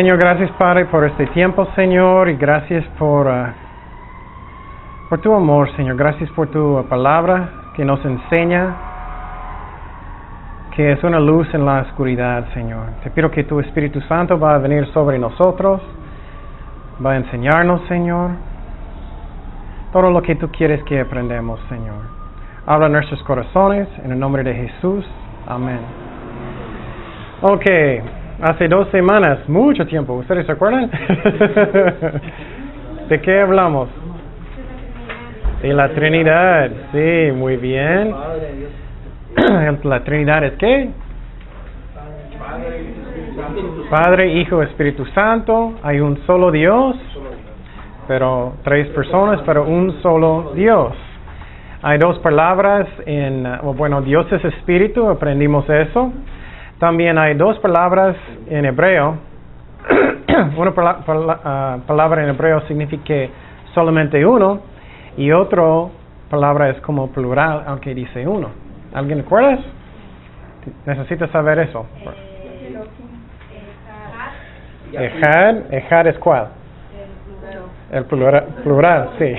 Señor, gracias Padre por este tiempo, Señor, y gracias por tu amor, Señor. Gracias por tu palabra que nos enseña que es una luz en la oscuridad, Señor. Te pido que tu Espíritu Santo va a venir sobre nosotros, va a enseñarnos, Señor, todo lo que tú quieres que aprendamos, Señor. Habla en nuestros corazones, en el nombre de Jesús. Amén. Ok, hace 2 semanas, mucho tiempo, ¿ustedes se acuerdan? ¿De qué hablamos? De la Trinidad, sí, muy bien. La Trinidad es ¿qué? Padre, Hijo, Espíritu Santo. Hay un solo Dios, pero 3 personas, pero un solo Dios. Hay 2 palabras Dios es Espíritu, aprendimos eso. También hay 2 palabras en hebreo. Una palabra en hebreo significa solamente uno, y otra palabra es como plural, aunque dice uno. ¿Alguien recuerda? Necesitas saber eso. Ejad es ¿cuál? El plural, sí.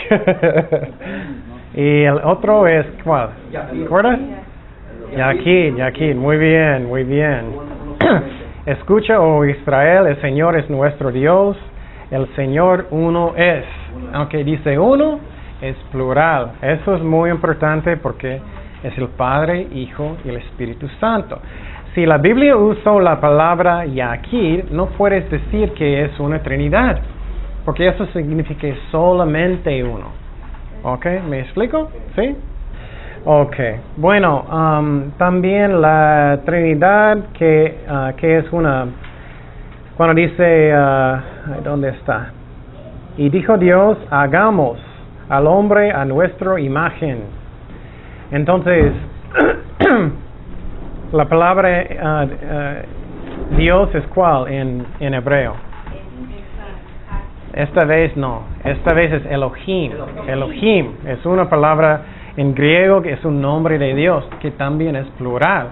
Y el otro es ¿cuál? ¿Recuerdas? Yaquín, muy bien, muy bien. Escucha, oh Israel, el Señor es nuestro Dios, el Señor uno es. Aunque dice uno, es plural. Eso es muy importante porque es el Padre, Hijo y el Espíritu Santo. Si la Biblia usa la palabra Yaquín, no puedes decir que es una Trinidad, porque eso significa solamente uno. ¿Ok? ¿Me explico? ¿Sí? Ok. Bueno, también la Trinidad que es una... Cuando dice... ¿dónde está? Y dijo Dios, hagamos al hombre a nuestra imagen. Entonces, la palabra Dios es ¿cuál en hebreo? Esta vez no. Esta vez es Elohim. Elohim es una palabra en griego que es un nombre de Dios, que también es plural,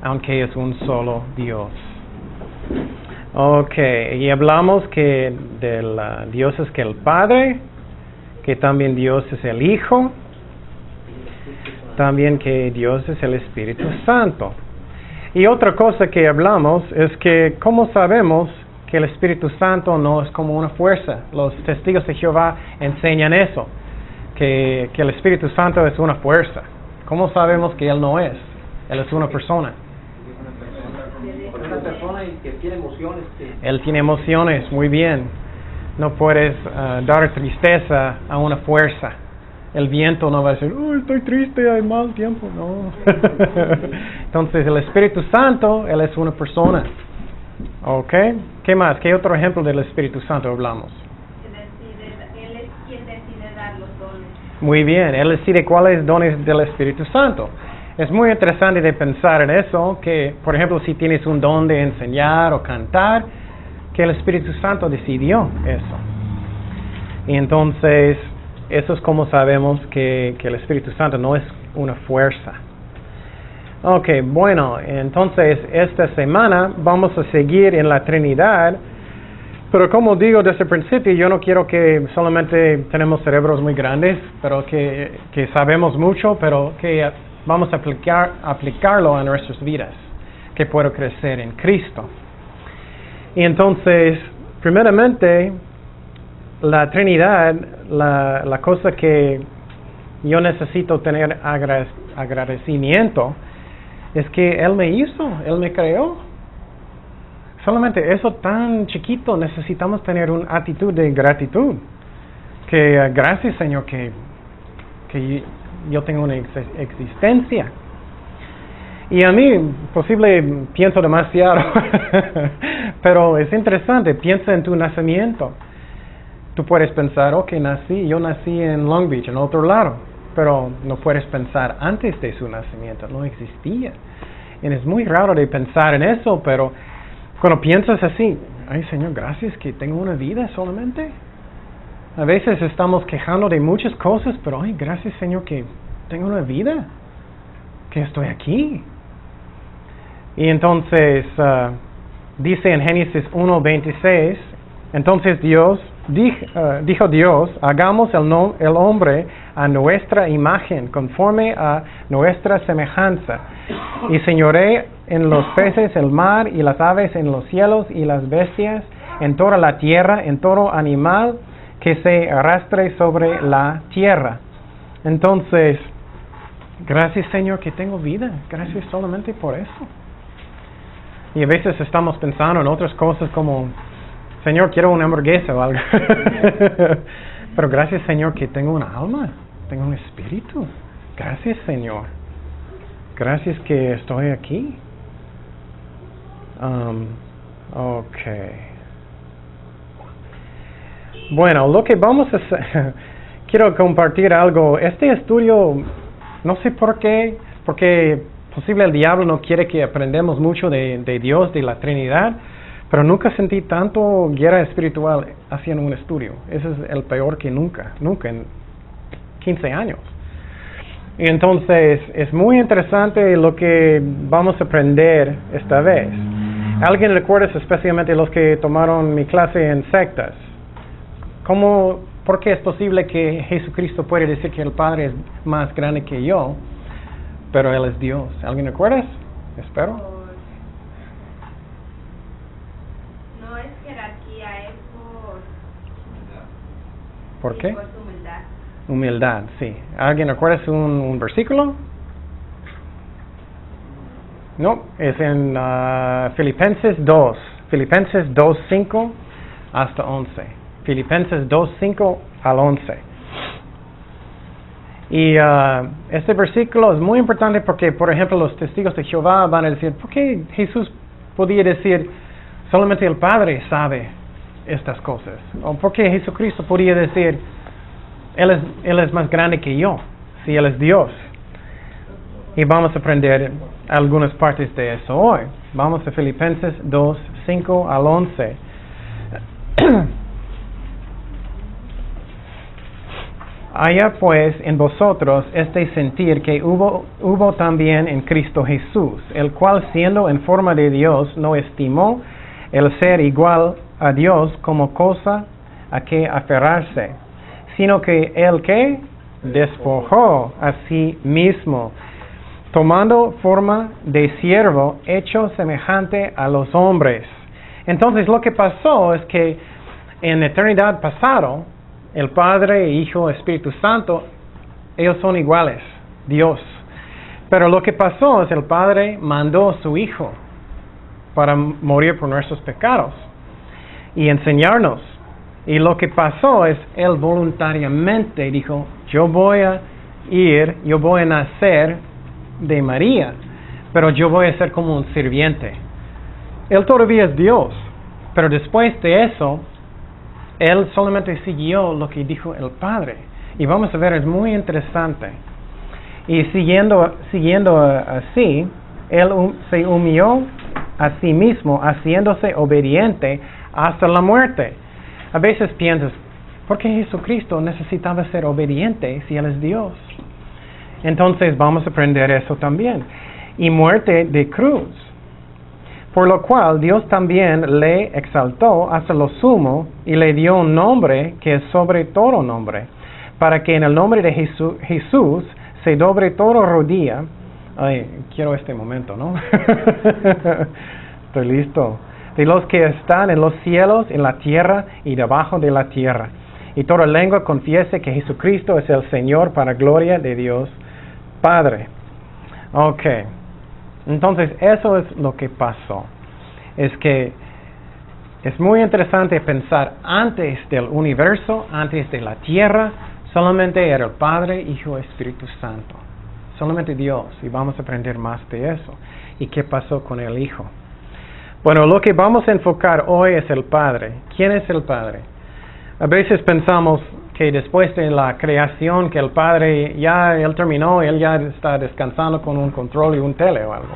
aunque es un solo Dios. Ok, y hablamos que Dios es que el Padre, que también Dios es el Hijo, también que Dios es el Espíritu Santo. Y otra cosa que hablamos es que ¿cómo sabemos que el Espíritu Santo no es como una fuerza? Los testigos de Jehová enseñan eso, que el Espíritu Santo es una fuerza. ¿Cómo sabemos que Él no es? Él es una persona. Una persona que tiene emociones. Él tiene emociones, muy bien. No puedes dar tristeza a una fuerza. El viento no va a decir, estoy triste, hay mal tiempo. No. Entonces el Espíritu Santo, Él es una persona. ¿Ok? ¿Qué más? ¿Qué otro ejemplo del Espíritu Santo hablamos? Él es quien decide dar los dones. Muy bien, Él decide cuáles dones del Espíritu Santo. Es muy interesante de pensar en eso, que por ejemplo si tienes un don de enseñar o cantar, que el Espíritu Santo decidió eso. Y entonces, eso es como sabemos que el Espíritu Santo no es una fuerza. Ok, bueno, entonces esta semana vamos a seguir en la Trinidad, pero como digo desde el principio, yo no quiero que solamente tenemos cerebros muy grandes, pero que sabemos mucho, pero que vamos a aplicarlo a nuestras vidas, que pueda crecer en Cristo. Y entonces, primeramente, la Trinidad, la cosa que yo necesito tener agradecimiento es que Él me hizo, Él me creó. Solamente eso tan chiquito necesitamos tener una actitud de gratitud. Que gracias Señor que yo tengo una existencia. Y a mí, posible, pienso demasiado, pero es interesante, piensa en tu nacimiento. Tú puedes pensar, yo nací en Long Beach, en otro lado, pero no puedes pensar antes de su nacimiento, no existía. Y es muy raro de pensar en eso, pero cuando piensas así, ay Señor, gracias que tengo una vida solamente. A veces estamos quejando de muchas cosas, pero ay, gracias Señor que tengo una vida, que estoy aquí. Y entonces, dice en Génesis 1:26, entonces dijo Dios, hagamos el hombre a nuestra imagen, conforme a nuestra semejanza, y señoree en los peces, el mar, y las aves en los cielos, y las bestias en toda la tierra, en todo animal que se arrastre sobre la tierra. Entonces, gracias Señor que tengo vida, gracias solamente por eso. Y a veces estamos pensando en otras cosas como, Señor, quiero una hamburguesa o algo. Pero gracias Señor que tengo una alma, tengo un espíritu. Gracias Señor. Gracias que estoy aquí. Ok. Bueno, lo que vamos a hacer, quiero compartir algo. Este estudio, no sé por qué, porque posible el diablo no quiere que aprendamos mucho de Dios, de la Trinidad, pero nunca sentí tanto guerra espiritual haciendo un estudio. Ese es el peor que nunca en 15 años. Y entonces es muy interesante lo que vamos a aprender esta vez. ¿Alguien recuerda, especialmente los que tomaron mi clase en sectas? ¿Por qué es posible que Jesucristo puede decir que el Padre es más grande que yo, pero Él es Dios? ¿Alguien recuerda? Espero. No es jerarquía, es ¿Por qué? Por su humildad. Humildad, sí. ¿Alguien recuerda un versículo? No, es en Filipenses 2. Filipenses 2:5 hasta 11. Filipenses 2:5 al 11. Y este versículo es muy importante porque, por ejemplo, los testigos de Jehová van a decir, ¿por qué Jesús podía decir, solamente el Padre sabe estas cosas? ¿O por qué Jesucristo podía decir, Él es más grande que yo, si Él es Dios? Y vamos a aprender algunas partes de eso hoy. Vamos a Filipenses 2:5 al 11. Haya pues en vosotros este sentir que hubo también en Cristo Jesús, el cual siendo en forma de Dios no estimó el ser igual a Dios como cosa a que aferrarse, sino que el que despojó a sí mismo, tomando forma de siervo, hecho semejante a los hombres. Entonces lo que pasó es que en eternidad pasado, el Padre, Hijo, Espíritu Santo, ellos son iguales, Dios. Pero lo que pasó es el Padre mandó a su Hijo para morir por nuestros pecados y enseñarnos. Y lo que pasó es, Él voluntariamente dijo, yo voy a nacer de María, pero yo voy a ser como un sirviente. Él todavía es Dios, pero después de eso, Él solamente siguió lo que dijo el Padre. Y vamos a ver, es muy interesante. Y siguiendo así, Él se humilló a sí mismo, haciéndose obediente hasta la muerte. A veces piensas, ¿por qué Jesucristo necesitaba ser obediente si Él es Dios? Entonces vamos a aprender eso también. Y muerte de cruz. Por lo cual Dios también le exaltó hasta lo sumo y le dio un nombre que es sobre todo nombre, para que en el nombre de Jesús se doble todo rodilla. Ay, quiero este momento, ¿no? Estoy listo. De los que están en los cielos, en la tierra y debajo de la tierra. Y toda lengua confiese que Jesucristo es el Señor para gloria de Dios Padre. Ok. Entonces, eso es lo que pasó. Es que es muy interesante pensar antes del universo, antes de la tierra, solamente era el Padre, Hijo, Espíritu Santo. Solamente Dios. Y vamos a aprender más de eso. ¿Y qué pasó con el Hijo? Bueno, lo que vamos a enfocar hoy es el Padre. ¿Quién es el Padre? A veces pensamos que después de la creación, que el Padre Él terminó, Él ya está descansando con un control y un tele o algo.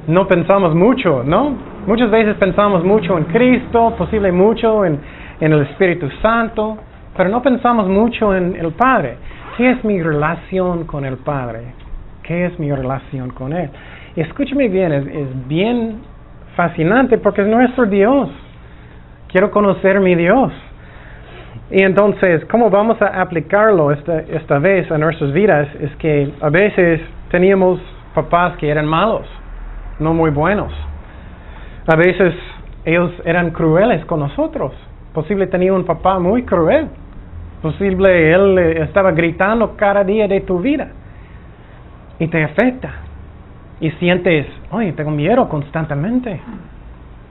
No pensamos mucho, ¿no? Muchas veces pensamos mucho en Cristo, posible mucho en el Espíritu Santo, pero no pensamos mucho en el Padre. ¿Qué es mi relación con el Padre? ¿Qué es mi relación con Él? Y escúchame bien, es bien fascinante porque es nuestro Dios. Quiero conocer mi Dios. Y entonces, ¿cómo vamos a aplicarlo esta vez a nuestras vidas? Es que a veces teníamos papás que eran malos, no muy buenos. A veces ellos eran crueles con nosotros. Posible tenía un papá muy cruel. Posible él estaba gritando cada día de tu vida. Y te afecta. Y sientes, oye, tengo miedo constantemente.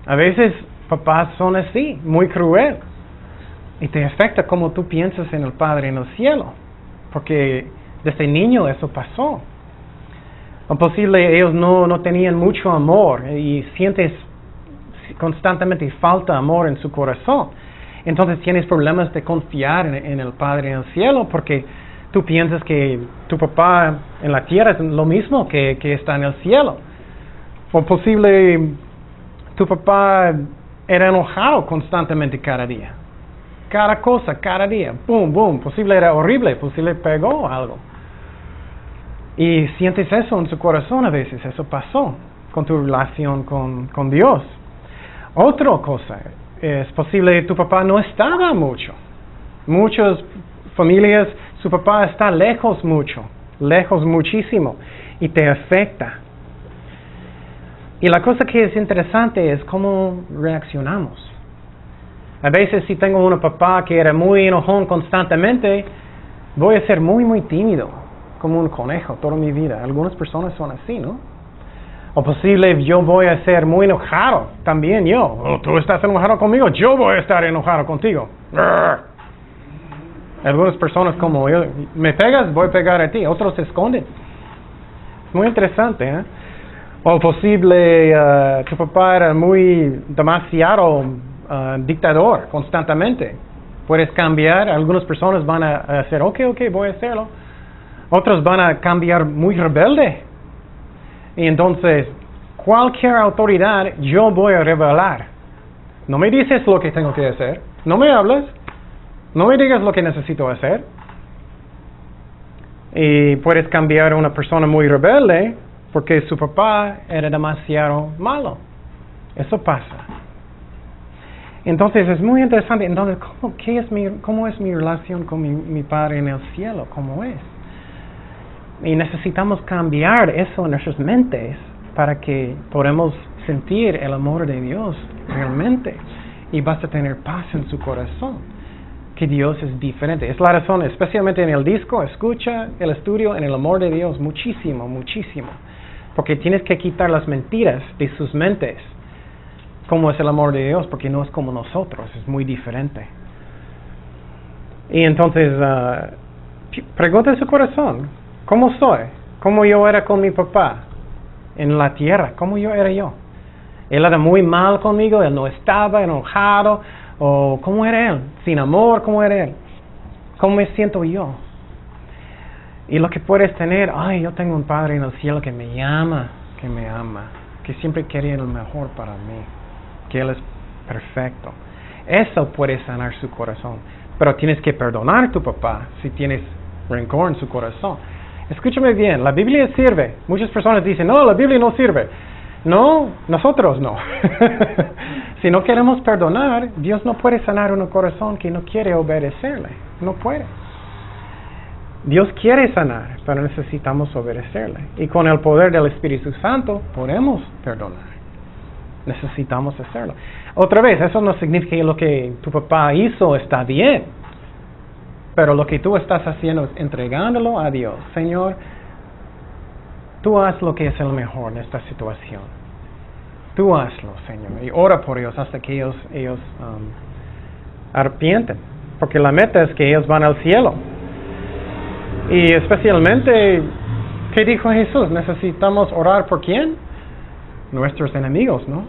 A veces papás son así, muy cruel. Y te afecta como tú piensas en el Padre en el cielo. Porque desde niño eso pasó. O posible ellos no tenían mucho amor y sientes constantemente falta amor en su corazón. Entonces tienes problemas de confiar en el Padre en el cielo porque tú piensas que tu papá en la tierra es lo mismo que está en el cielo. O posible tu papá era enojado constantemente cada día. Cada cosa, cada día. Boom, boom. Posible era horrible, posible pegó algo. Y sientes eso en su corazón a veces. Eso pasó con tu relación con Dios. Otra cosa, es posible que tu papá no estaba mucho. Muchas familias, su papá está lejos mucho, lejos muchísimo, y te afecta. Y la cosa que es interesante es cómo reaccionamos. A veces si tengo un papá que era muy enojón constantemente, voy a ser muy, muy tímido, como un conejo toda mi vida. Algunas personas son así, ¿no? O posible yo voy a ser muy enojado, también yo. Oh, tú estás enojado conmigo, yo voy a estar enojado contigo. Algunas personas como yo, me pegas, voy a pegar a ti, otros se esconden. Muy interesante, ¿eh? O posible tu papá era demasiado dictador constantemente. Puedes cambiar, algunas personas van a hacer, ok, voy a hacerlo. Otros van a cambiar muy rebelde. Y entonces, cualquier autoridad yo voy a revelar. No me dices lo que tengo que hacer. No me hables. No me digas lo que necesito hacer. Y puedes cambiar a una persona muy rebelde porque su papá era demasiado malo. Eso pasa. Entonces es muy interesante. Entonces, ¿cómo es mi relación con mi Padre en el cielo? ¿Cómo es? Y necesitamos cambiar eso en nuestras mentes para que podamos sentir el amor de Dios realmente. Y vas a tener paz en su corazón. Que Dios es diferente. Es la razón, especialmente en el disco, escucha el estudio en el amor de Dios muchísimo, muchísimo. Porque tienes que quitar las mentiras de sus mentes. ¿Cómo es el amor de Dios? Porque no es como nosotros, es muy diferente. Y entonces, pregunta en su corazón. ¿Cómo soy? ¿Cómo yo era con mi papá en la tierra? ¿Cómo yo era yo? Él era muy mal conmigo, él no estaba enojado, o ¿cómo era él? Sin amor, ¿cómo era él? ¿Cómo me siento yo? Y lo que puedes tener, yo tengo un Padre en el cielo que me ama, que siempre quiere lo mejor para mí, que Él es perfecto. Eso puede sanar su corazón, pero tienes que perdonar a tu papá si tienes rencor en su corazón. Escúchame bien, la Biblia sirve. Muchas personas dicen, no, la Biblia no sirve. No, nosotros no. Si no queremos perdonar, Dios no puede sanar un corazón que no quiere obedecerle. No puede. Dios quiere sanar, pero necesitamos obedecerle. Y con el poder del Espíritu Santo podemos perdonar. Necesitamos hacerlo. Otra vez, eso no significa que lo que tu papá hizo está bien. Pero lo que tú estás haciendo es entregándolo a Dios. Señor, tú haz lo que es el mejor en esta situación. Tú hazlo, Señor. Y ora por ellos hasta que ellos arrepienten. Porque la meta es que ellos van al cielo. Y especialmente, ¿qué dijo Jesús? Necesitamos orar por ¿quién? Nuestros enemigos, ¿no?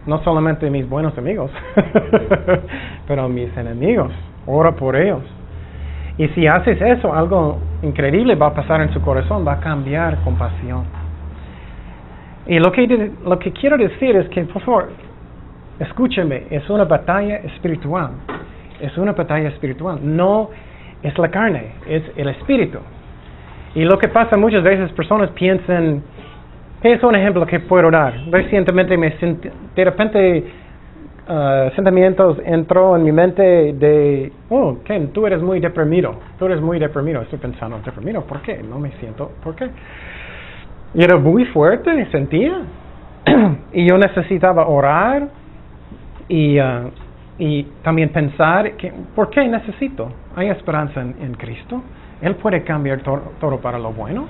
No solamente mis buenos amigos, pero mis enemigos. Ora por ellos. Y si haces eso, algo increíble va a pasar en su corazón, va a cambiar compasión. Y lo que quiero decir es que, por favor, escúcheme, es una batalla espiritual. Es una batalla espiritual. No es la carne, es el espíritu. Y lo que pasa muchas veces, personas piensan, ¿Qué es un ejemplo que puedo dar? Recientemente de repente sentimientos entró en mi mente de, oh, Ken, tú eres muy deprimido. Estoy pensando, ¿deprimido? ¿Por qué? No me siento, ¿por qué? Y era muy fuerte, sentía. Y yo necesitaba orar y también pensar, ¿por qué necesito? Hay esperanza en Cristo. Él puede cambiar todo para lo bueno.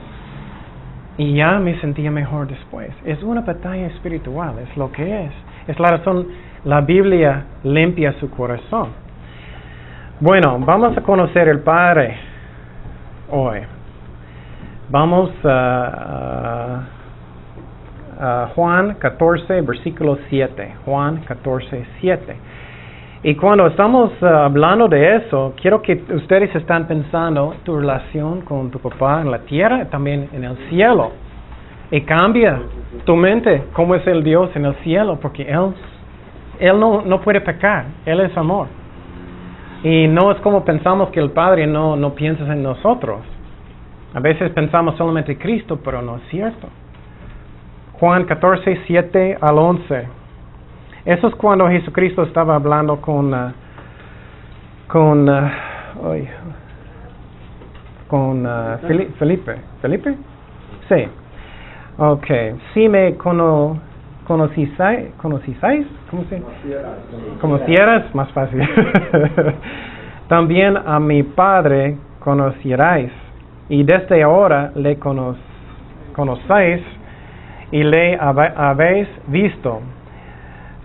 Y ya me sentía mejor después. Es una batalla espiritual, es lo que es. Es la razón, la Biblia limpia su corazón. Bueno, vamos a conocer el Padre hoy. Vamos a Juan 14, versículo 7. Juan 14, 7. Y cuando estamos hablando de eso, quiero que ustedes están pensando tu relación con tu papá en la tierra y también en el cielo. Y cambia tu mente, cómo es el Dios en el cielo, porque Él no puede pecar, Él es amor. Y no es como pensamos que el Padre no piensa en nosotros. A veces pensamos solamente en Cristo, pero no es cierto. Juan 14, 7 al 11. Eso es cuando Jesucristo estaba hablando con Felipe. ¿Felipe? Sí. Okay. Si me conocierais, ¿cómo se? Conocieras, más fácil. También a mi Padre conocierais. Y desde ahora le conocéis y le habéis visto.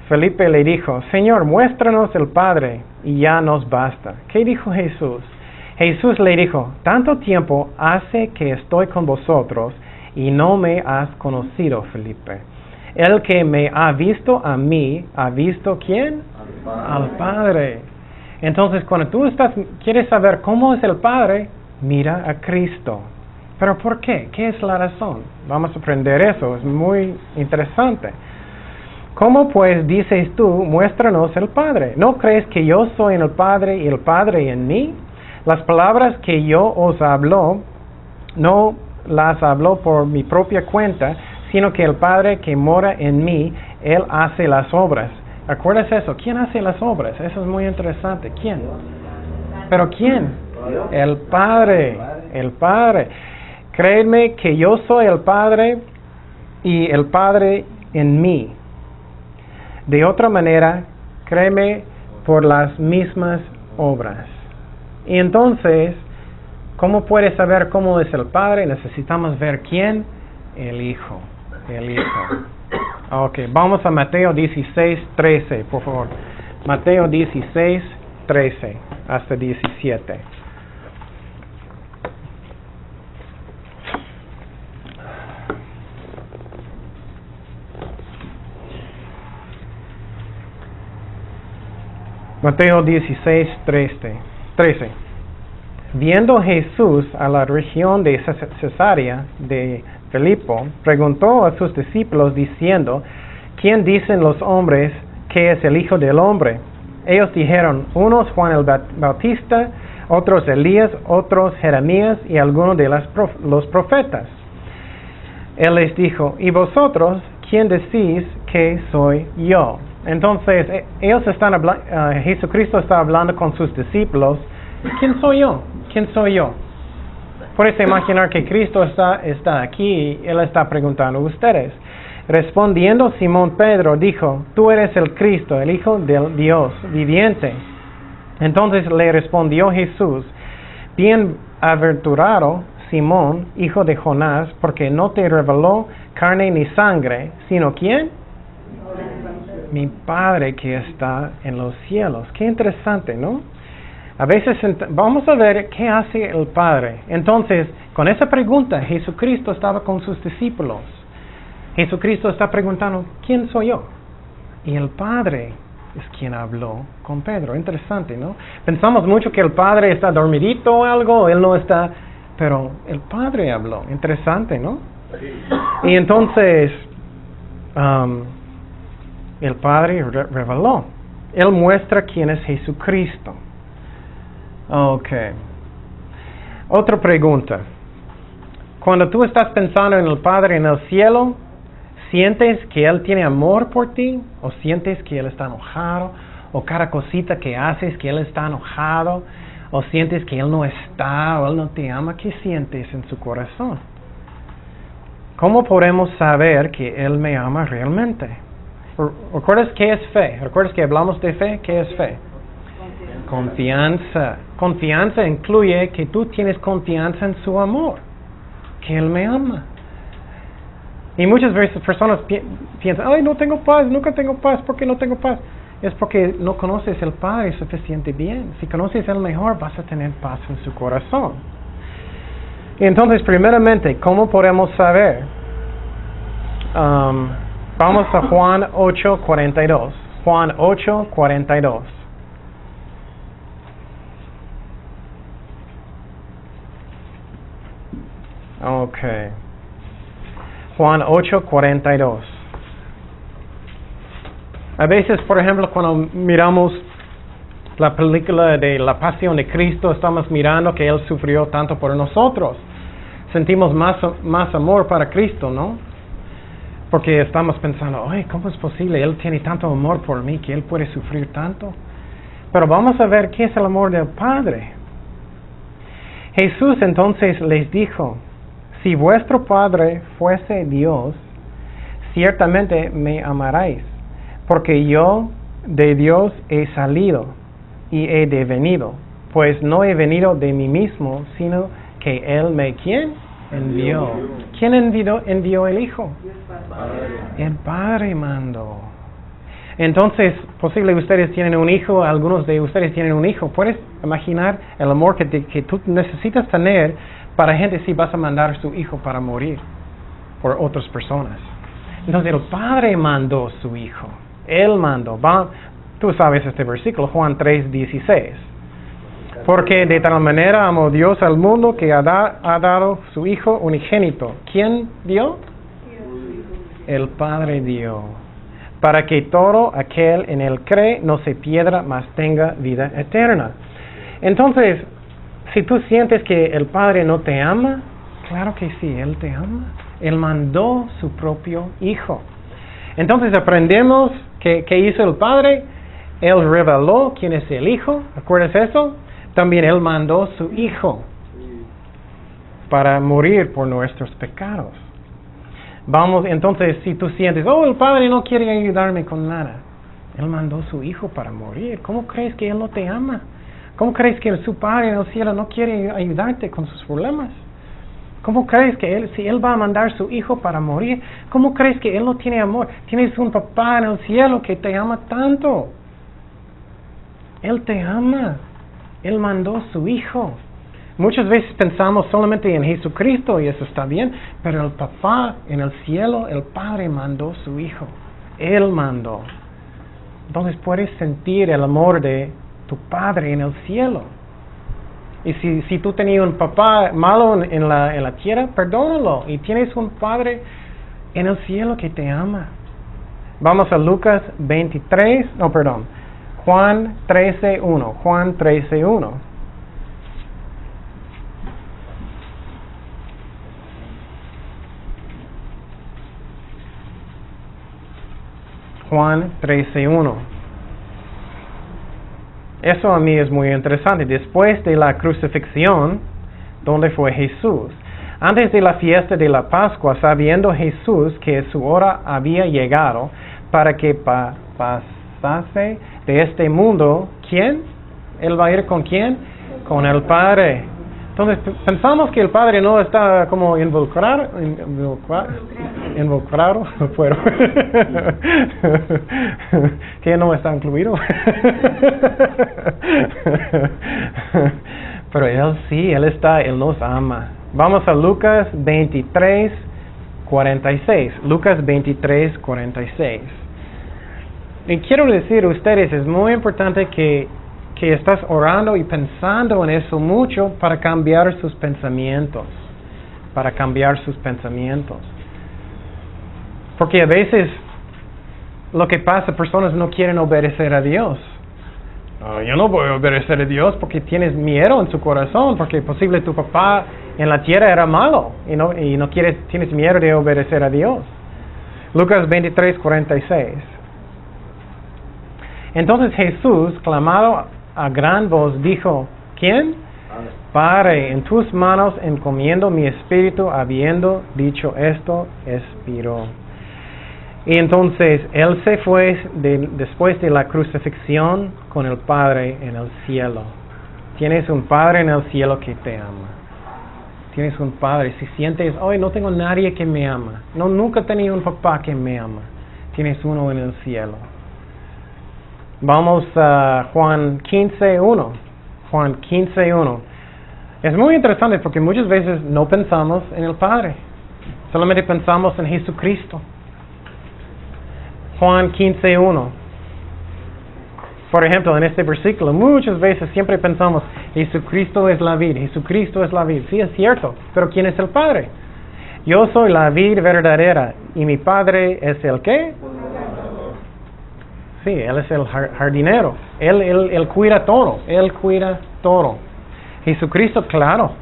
Felipe le dijo, Señor, muéstranos el Padre y ya nos basta. ¿Qué dijo Jesús? Jesús le dijo, tanto tiempo hace que estoy con vosotros y no me has conocido, Felipe. El que me ha visto a mí, ¿ha visto quién? Al Padre. Entonces, cuando tú quieres saber cómo es el Padre, mira a Cristo. ¿Pero por qué? ¿Qué es la razón? Vamos a aprender eso, es muy interesante. ¿Cómo pues dices tú, muéstranos el Padre? ¿No crees que yo soy en el Padre y el Padre en mí? Las palabras que yo os hablo, no las hablo por mi propia cuenta, sino que el Padre que mora en mí, Él hace las obras. ¿Acuerdas eso? ¿Quién hace las obras? Eso es muy interesante. ¿Quién? ¿Pero quién? El Padre. El Padre. Créeme que yo soy el Padre y el Padre en mí. De otra manera, créeme por las mismas obras. Y entonces, ¿cómo puedes saber cómo es el Padre? Necesitamos ver quién. El Hijo. El Hijo. Ok, vamos a Mateo 16, 13, por favor. Mateo 16, 13 hasta 17. Mateo 16, 13. Viendo Jesús a la región de Cesarea de Filipo, preguntó a sus discípulos diciendo, ¿quién dicen los hombres que es el Hijo del Hombre? Ellos dijeron, unos Juan el Bautista, otros Elías, otros Jeremías y algunos de los profetas. Él les dijo, ¿y vosotros quién decís que soy yo? Entonces, ellos están Jesucristo está hablando con sus discípulos. ¿Quién soy yo? ¿Quién soy yo? Puedes imaginar que Cristo está aquí y Él está preguntando a ustedes. Respondiendo Simón Pedro dijo, tú eres el Cristo, el Hijo del Dios viviente. Entonces le respondió Jesús, bienaventurado Simón, hijo de Jonás, porque no te reveló carne ni sangre, sino ¿quién? Mi Padre que está en los cielos. Qué interesante, ¿no? A veces vamos a ver qué hace el Padre. Entonces, con esa pregunta, Jesucristo estaba con sus discípulos. Jesucristo está preguntando, ¿quién soy yo? Y el Padre es quien habló con Pedro. Interesante, ¿no? Pensamos mucho que el Padre está dormidito o algo, Él no está, pero el Padre habló. Interesante, ¿no? Y entonces, el Padre reveló. Él muestra quién es Jesucristo. Ok. Otra pregunta. Cuando tú estás pensando en el Padre en el cielo, ¿Sientes que Él tiene amor por ti? ¿O sientes que Él está enojado? ¿O cada cosita que haces que Él está enojado? ¿O sientes que Él no está o Él no te ama? ¿Qué sientes en su corazón? ¿Cómo podemos saber que Él me ama realmente? ¿Recuerdas qué es fe? ¿Recuerdas que hablamos de fe? ¿Qué es fe? Confianza. Confianza incluye que tú tienes confianza en su amor, que Él me ama. Y muchas veces personas piensan, ay, no tengo paz, nunca tengo paz. ¿Por qué no tengo paz? Es porque no conoces el Padre suficiente bien. Si conoces el mejor, vas a tener paz en su corazón. Y entonces, primeramente, ¿cómo podemos saber? Vamos a Juan 8:42. Juan 8:42. Ok. Juan 8:42. A veces, por ejemplo, cuando miramos la película de la Pasión de Cristo, estamos mirando que Él sufrió tanto por nosotros. Sentimos más amor para Cristo, ¿no? Porque estamos pensando, ay, ¿cómo es posible? Él tiene tanto amor por mí que Él puede sufrir tanto. Pero vamos a ver qué es el amor del Padre. Jesús entonces les dijo, si vuestro Padre fuese Dios, ciertamente me amaréis, porque yo de Dios he salido y he devenido, pues no he venido de mí mismo, sino que Él me, ¿quién? Envió. ¿Quién envió el Hijo? El Padre mandó. Entonces, posible ustedes tienen un hijo, algunos de ustedes tienen un hijo. ¿Puedes imaginar el amor que tú necesitas tener para gente si vas a mandar a su hijo para morir por otras personas? Entonces, el Padre mandó a su Hijo. Él mandó. Tú sabes este versículo, Juan 3:16. Porque de tal manera amó Dios al mundo que ha dado su Hijo unigénito. ¿Quién dio? El Padre dio. Para que todo aquel en Él cree no se pierda, mas tenga vida eterna. Entonces, si tú sientes que el Padre no te ama, claro que sí, Él te ama. Él mandó su propio Hijo. Entonces aprendemos que hizo el Padre. Él reveló quién es el Hijo. ¿Recuerdas eso? También Él mandó su Hijo para morir por nuestros pecados. Vamos, entonces, si tú sientes, oh, el Padre no quiere ayudarme con nada. Él mandó su Hijo para morir. ¿Cómo crees que Él no te ama? ¿Cómo crees que su Padre en el cielo no quiere ayudarte con sus problemas? ¿Cómo crees que si Él va a mandar su Hijo para morir, cómo crees que Él no tiene amor? Tienes un papá en el cielo que te ama tanto. Él te ama. Él mandó su Hijo. Muchas veces pensamos solamente en Jesucristo y eso está bien, pero el papá en el cielo, el Padre mandó su Hijo. Él mandó. Entonces puedes sentir el amor de tu Padre en el cielo. Y si tú tenías un papá malo en la tierra, perdónalo. Y tienes un Padre en el cielo que te ama. Vamos a Lucas 23, Juan 13:1. Juan 13:1. Juan 13:1. Eso a mí es muy interesante. Después de la crucifixión, ¿dónde fue Jesús? Antes de la fiesta de la Pascua, sabiendo Jesús que su hora había llegado para que pasase de este mundo, ¿quién? ¿Él va a ir con quién? Con el Padre. Entonces, pensamos que el Padre no está como involucrado, pero que no está incluido. Pero Él sí, Él nos ama. Vamos a Lucas 23:46. Lucas 23:46. Y quiero decir a ustedes, es muy importante que estás orando y pensando en eso mucho para cambiar sus pensamientos. Para cambiar sus pensamientos. Porque a veces lo que pasa, personas no quieren obedecer a Dios. Yo no voy a obedecer a Dios porque tienes miedo en su corazón, porque posible tu papá en la tierra era malo y tienes miedo de obedecer a Dios. Lucas 23:46. Entonces Jesús, clamado a gran voz, dijo, ¿quién? Padre, en tus manos encomiendo mi espíritu. Habiendo dicho esto, expiró. Y entonces Él se fue después de la crucifixión con el Padre en el cielo. Tienes un Padre en el cielo que te ama. Tienes un Padre. Si sientes, hoy no tengo nadie que me ama. No, nunca he tenido un papá que me ama. Tienes uno en el cielo. Vamos a Juan 15:1. Juan 15:1. Es muy interesante porque muchas veces no pensamos en el Padre. Solamente pensamos en Jesucristo. Juan 15:1. Por ejemplo, en este versículo, muchas veces siempre pensamos, Jesucristo es la vid, Jesucristo es la vid. Sí, es cierto, pero ¿quién es el Padre? Yo soy la vid verdadera y mi Padre es el ¿qué? Sí, Él es el jardinero. Él cuida todo. Él cuida todo. Jesucristo, claro.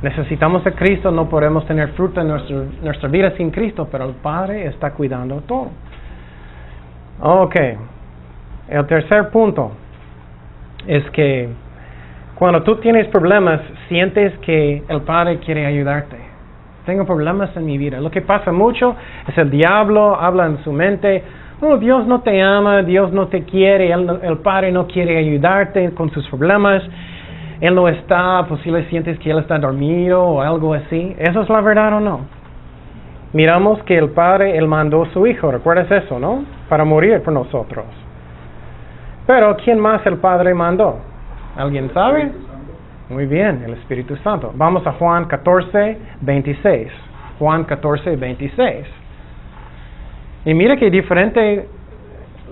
Necesitamos de Cristo, no podemos tener fruto en nuestra vida sin Cristo, pero el Padre está cuidando todo. Ok. El tercer punto es que cuando tú tienes problemas, sientes que el Padre quiere ayudarte. Tengo problemas en mi vida. Lo que pasa mucho es el diablo habla en su mente, oh, Dios no te ama, Dios no te quiere, el Padre no quiere ayudarte con sus problemas. Él no está, posible sientes que Él está dormido o algo así. ¿Eso es la verdad o no? Miramos que el Padre, Él mandó a su Hijo, ¿recuerdas eso, no? Para morir por nosotros. Pero, ¿quién más el Padre mandó? ¿Alguien sabe? Muy bien, el Espíritu Santo. Vamos a Juan 14:26. Juan 14:26. Y mira qué diferente.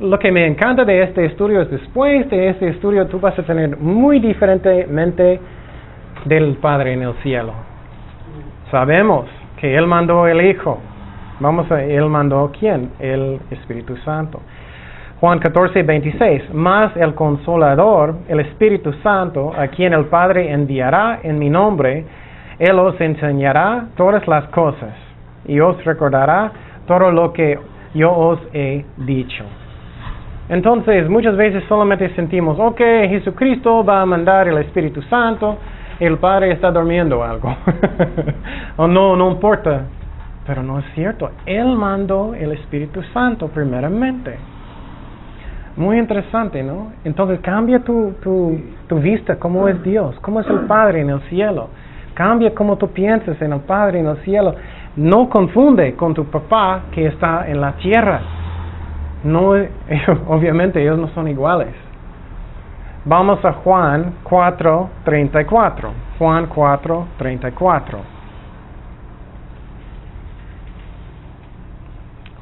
Lo que me encanta de este estudio es después de este estudio tú vas a tener muy diferentemente del Padre en el cielo. Sabemos que Él mandó el Hijo. Él mandó ¿quién? El Espíritu Santo. Juan 14:26. Mas el Consolador, el Espíritu Santo, a quien el Padre enviará en mi nombre, Él os enseñará todas las cosas y os recordará todo lo que yo os he dicho. Entonces, muchas veces solamente sentimos, ok, Jesucristo va a mandar el Espíritu Santo, el Padre está durmiendo o algo. O no importa. Pero no es cierto. Él mandó el Espíritu Santo primeramente. Muy interesante, ¿no? Entonces, cambia tu vista, cómo es Dios, cómo es el Padre en el cielo. Cambia cómo tú piensas en el Padre en el cielo. No confunde con tu papá que está en la tierra. No, obviamente ellos no son iguales. Vamos a Juan 4:34. Juan 4:34.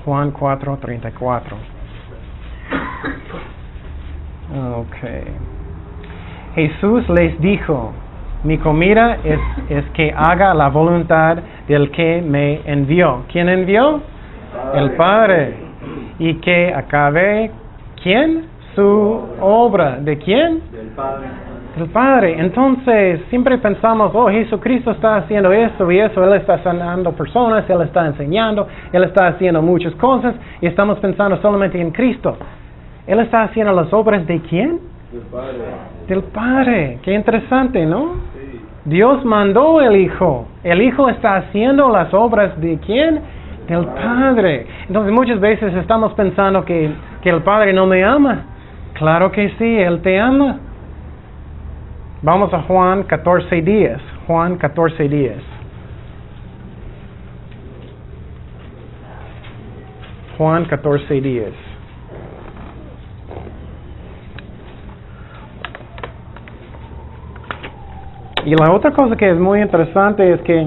Juan 4:34. Okay. Jesús les dijo, mi comida es que haga la voluntad del que me envió. ¿Quién envió? El Padre. Y que acabe, ¿quién? Su obra. ¿De quién? Del Padre. Del Padre. Entonces, siempre pensamos, oh, Jesucristo está haciendo esto y eso, Él está sanando personas, Él está enseñando, Él está haciendo muchas cosas, y estamos pensando solamente en Cristo. Él está haciendo las obras ¿de quién? Del Padre. Del Padre. Qué interesante, ¿no? Sí. Dios mandó el Hijo. El Hijo está haciendo las obras ¿de quién? Del Padre. Entonces muchas veces estamos pensando que el Padre no me ama. Claro que sí, Él te ama. Vamos a Juan 14:10. Juan 14:10. Juan 14:10. Y la otra cosa que es muy interesante es que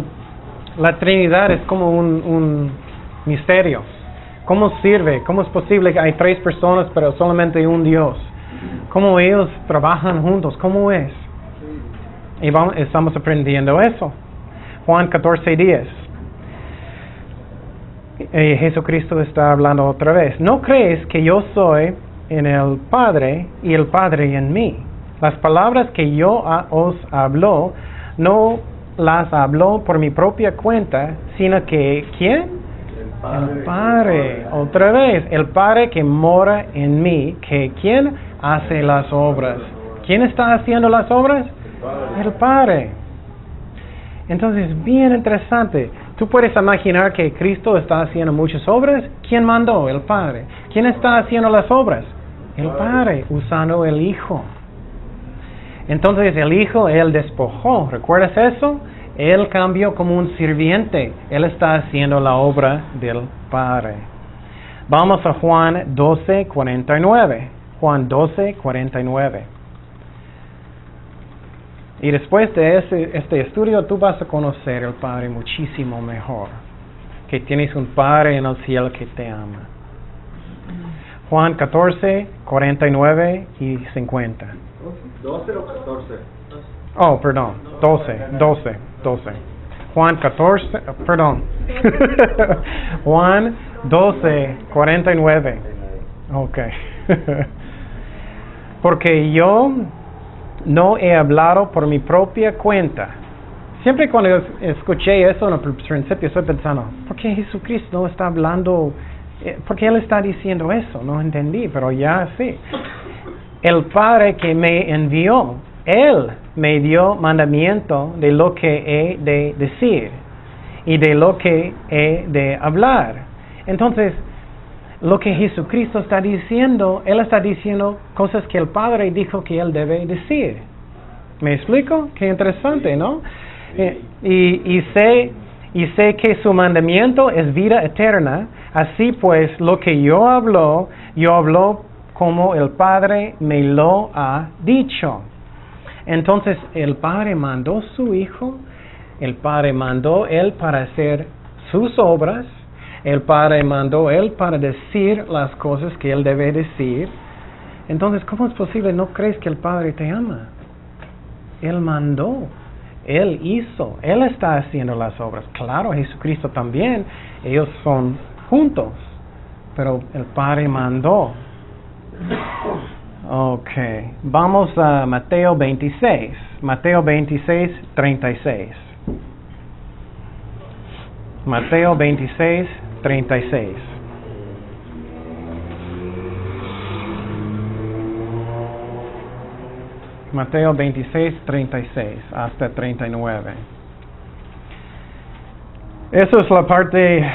la Trinidad es como un misterio. ¿Cómo sirve? ¿Cómo es posible que hay 3 personas pero solamente un Dios? ¿Cómo ellos trabajan juntos? ¿Cómo es? Y estamos aprendiendo eso. Juan 14:10. Jesucristo está hablando otra vez. ¿No crees que yo soy en el Padre y el Padre en mí? Las palabras que yo os hablo, no las hablo por mi propia cuenta, sino que ¿quién? El Padre, otra vez, el Padre que mora en mí, que ¿quién hace las obras? ¿Quién está haciendo las obras? El Padre. Entonces, bien interesante. Tú puedes imaginar que Cristo está haciendo muchas obras. ¿Quién mandó? El Padre. ¿Quién está haciendo las obras? El Padre, usando el Hijo. Entonces el Hijo, Él despojó. ¿Recuerdas eso? Él cambió como un sirviente. Él está haciendo la obra del Padre. Vamos a Juan 12:49. Juan 12:49. Y después de este estudio, tú vas a conocer al Padre muchísimo mejor. Que tienes un Padre en el cielo que te ama. Juan 14:49 y 50. 12 o 14. Oh, perdón, 12. Juan 14, perdón. Juan 12:49. Ok. Porque yo no he hablado por mi propia cuenta. Siempre cuando escuché eso en el principio estoy pensando, ¿por qué Jesucristo no está hablando? ¿Por qué Él está diciendo eso? No entendí, pero ya sí. El Padre que me envió, Él me dio mandamiento de lo que he de decir y de lo que he de hablar. Entonces, lo que Jesucristo está diciendo, Él está diciendo cosas que el Padre dijo que Él debe decir. ¿Me explico? Qué interesante, ¿no? Y sé que su mandamiento es vida eterna. Así pues, lo que yo hablo como el Padre me lo ha dicho. Entonces, el Padre mandó su Hijo, el Padre mandó Él para hacer sus obras, el Padre mandó Él para decir las cosas que Él debe decir. Entonces, ¿cómo es posible? ¿No crees que el Padre te ama? Él mandó, Él hizo, Él está haciendo las obras. Claro, Jesucristo también, ellos son juntos, pero el Padre mandó. Ok, vamos a Mateo 26, Mateo 26:36. Mateo 26:36. Mateo 26:36 hasta 39. Eso es la parte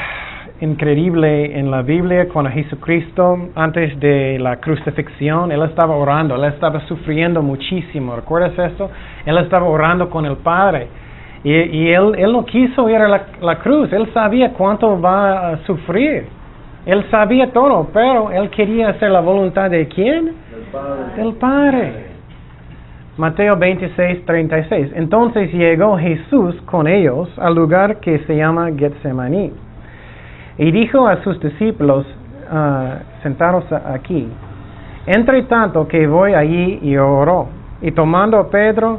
increíble en la Biblia cuando Jesucristo, antes de la crucifixión, Él estaba orando, Él estaba sufriendo muchísimo. ¿Recuerdas eso? Él estaba orando con el Padre. Y él no quiso ir a la cruz. Él sabía cuánto va a sufrir. Él sabía todo, pero Él quería hacer la voluntad de ¿quién? Del Padre. Mateo 26:36. Entonces llegó Jesús con ellos al lugar que se llama Getsemaní. Y dijo a sus discípulos, sentados aquí, entre tanto que voy allí, y oró. Y tomando a Pedro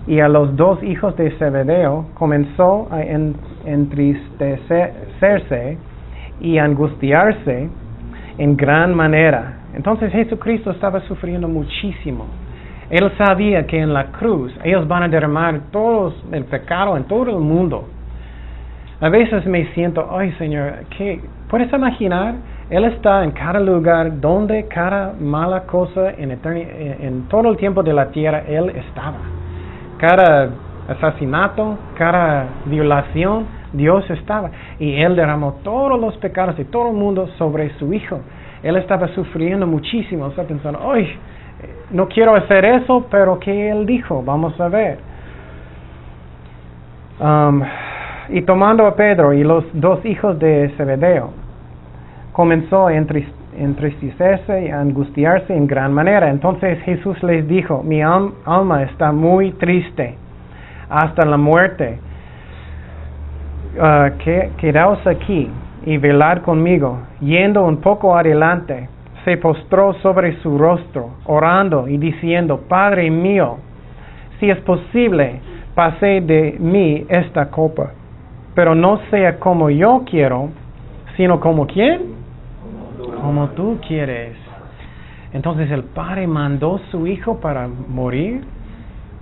y a los dos hijos de Zebedeo, comenzó a entristecerse y angustiarse en gran manera. Entonces Jesucristo estaba sufriendo muchísimo. Él sabía que en la cruz ellos van a derramar todo el pecado en todo el mundo. A veces me siento, ay Señor, ¿puedes imaginar? Él está en cada lugar donde cada mala cosa en todo el tiempo de la tierra, Él estaba. Cada asesinato, cada violación, Dios estaba. Y Él derramó todos los pecados de todo el mundo sobre su Hijo. Él estaba sufriendo muchísimo. Estaba pensando, ay, no quiero hacer eso, pero ¿qué Él dijo? Vamos a ver. Y tomando a Pedro y los dos hijos de Zebedeo, comenzó a entristecerse y a angustiarse en gran manera. Entonces Jesús les dijo, mi alma está muy triste hasta la muerte. Quedaos aquí y velad conmigo. Yendo un poco adelante, se postró sobre su rostro, orando y diciendo, Padre mío, si es posible, pase de mí esta copa. Pero no sea como yo quiero, sino como ¿quién? Como tú quieres. Entonces el Padre mandó a su Hijo para morir.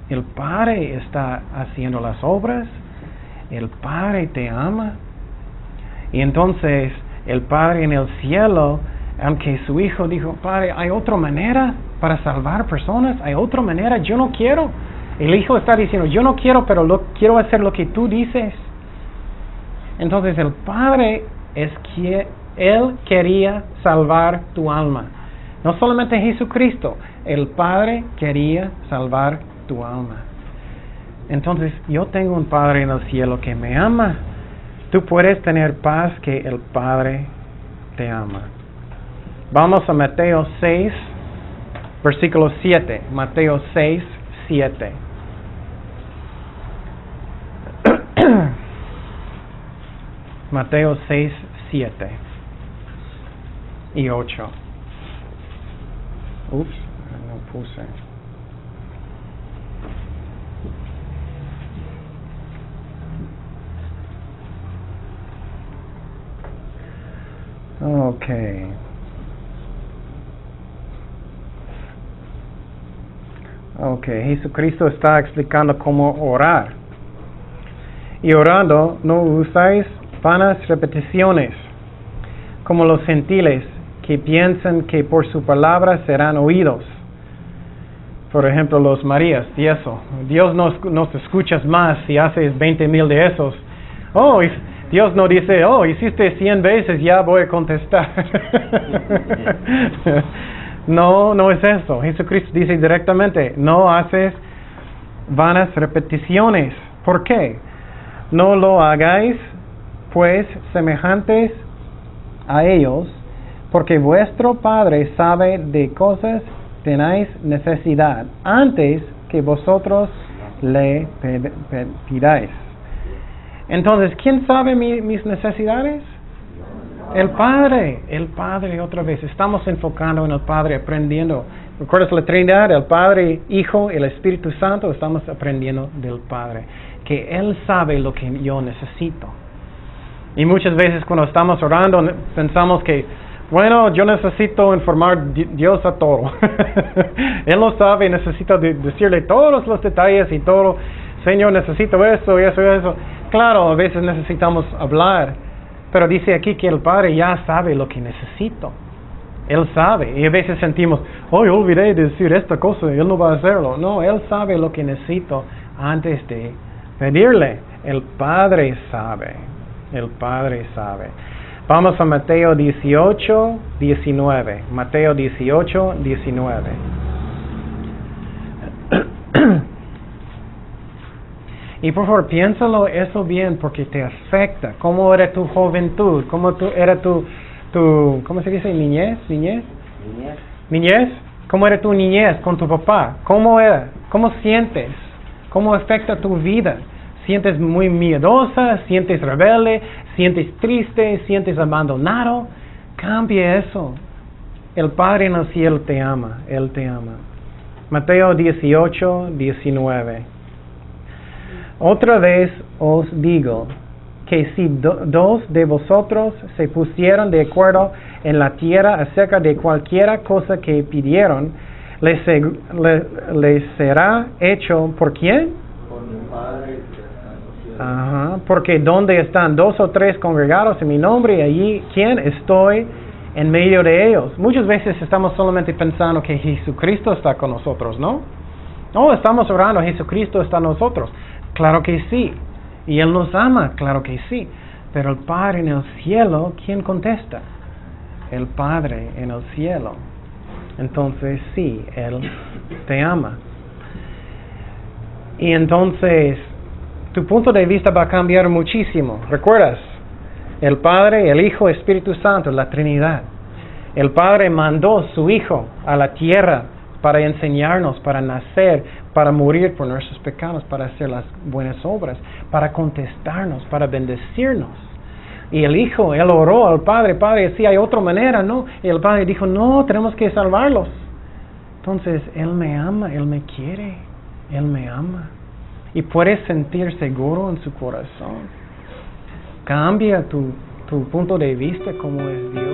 El Padre está haciendo las obras. El Padre te ama. Y entonces el Padre en el cielo, aunque su Hijo dijo, Padre, ¿hay otra manera para salvar personas? ¿Hay otra manera? Yo no quiero. El Hijo está diciendo, yo no quiero, pero quiero hacer lo que tú dices. Entonces el Padre es que Él quería salvar tu alma. No solamente Jesucristo, el Padre quería salvar tu alma. Entonces yo tengo un Padre en el cielo que me ama. Tú puedes tener paz que el Padre te ama. Vamos a Mateo 6, versículo 7. Mateo 6, 7. Mateo 6, 7 y 8. Ups, no puse. Okay. Jesucristo está explicando cómo orar. Y orando no usáis vanas repeticiones, como los gentiles que piensan que por su palabra serán oídos. Por ejemplo, los Marías y eso. Dios nos escuchas más si haces 20,000 de esos. Oh, Dios no dice, oh, hiciste 100 veces, ya voy a contestar. No es eso. Jesucristo dice directamente, no haces vanas repeticiones. ¿Por qué? No lo hagáis, pues, semejantes a ellos, porque vuestro Padre sabe de cosas tenéis necesidad, antes que vosotros le pidáis. Entonces, ¿quién sabe mis necesidades? El Padre otra vez. Estamos enfocando en el Padre, aprendiendo. ¿Recuerdas la Trinidad? El Padre, Hijo, el Espíritu Santo. Estamos aprendiendo del Padre. Que Él sabe lo que yo necesito. Y muchas veces cuando estamos orando pensamos que, bueno, yo necesito informar a Dios a todo. Él lo sabe, necesito decirle todos los detalles y todo. Señor, necesito eso y eso y eso. Claro, a veces necesitamos hablar, pero dice aquí que el Padre ya sabe lo que necesito. Él sabe, y a veces sentimos, oh, yo olvidé de decir esta cosa y Él no va a hacerlo. No, Él sabe lo que necesito antes de pedirle. El Padre sabe. El Padre sabe. Vamos a Mateo 18, 19. Mateo 18, 19. Y por favor, piénsalo eso bien porque te afecta. ¿Cómo era tu juventud? ¿Cómo era tu ¿cómo se dice? ¿Niñez? ¿Cómo era tu niñez con tu papá? ¿Cómo era? ¿Cómo sientes? ¿Cómo afecta tu vida? ¿Sientes muy miedosa? ¿Sientes rebelde? ¿Sientes triste? ¿Sientes abandonado? Cambia eso. El Padre en el cielo te ama. Él te ama. Mateo 18, 19. Otra vez os digo que si dos de vosotros se pusieron de acuerdo en la tierra acerca de cualquiera cosa que pidieron, les será hecho ¿por quién? Por mi Padre. Ajá, porque donde están 2 o 3 congregados en mi nombre, allí, ¿quién? Estoy en medio de ellos. Muchas veces estamos solamente pensando que Jesucristo está con nosotros, ¿no? No, estamos orando, Jesucristo está en nosotros. Claro que sí. Y Él nos ama, claro que sí. Pero el Padre en el cielo, ¿quién contesta? El Padre en el cielo. Entonces sí, Él te ama. Y entonces tu punto de vista va a cambiar muchísimo. ¿Recuerdas? El Padre, el Hijo, Espíritu Santo, la Trinidad. El Padre mandó a su Hijo a la tierra para enseñarnos, para nacer, para morir por nuestros pecados, para hacer las buenas obras, para contestarnos, para bendecirnos. Y el Hijo, Él oró al Padre, Padre, sí hay otra manera, ¿no? Y el Padre dijo, no, tenemos que salvarlos. Entonces, Él me ama, Él me quiere, Él me ama. Y puedes sentir seguro en su corazón. Cambia tu punto de vista como es Dios.